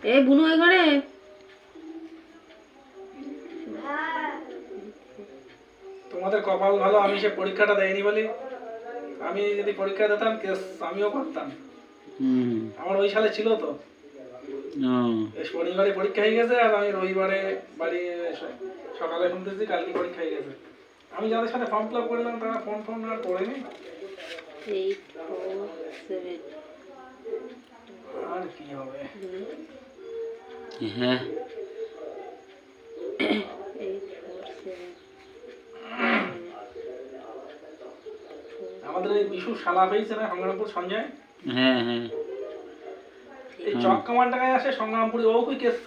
এই বুনু ওই ঘরে। তোমাদের কপাল ভালো, আমি সে পরীক্ষাটা দেয়নি বলি। আমি যদি পরীক্ষা দিতাম কেস আমিও করতাম। আমার ওই সালে ছিল তো। শনিবারে পরীক্ষা হয়ে গেছে আর আমি রবিবারে বাড়ি সকালে শুনতেছি কালকে পরীক্ষা হয়ে গেছে। আমি যাদের সাথে ফর্ম ফিল আপ করলাম তারা ফোন আর করেনি। 8 4 7 আর কি হবে। হ্যাঁ 8 4 7 আমাদের এই বিশু শালা হয়েছে না সংগ্রামপুর সঞ্জয়। হ্যাঁ হ্যাঁ এই চক কমান্ড টাকায় আসে সংগ্রামপুরে ও কি কেস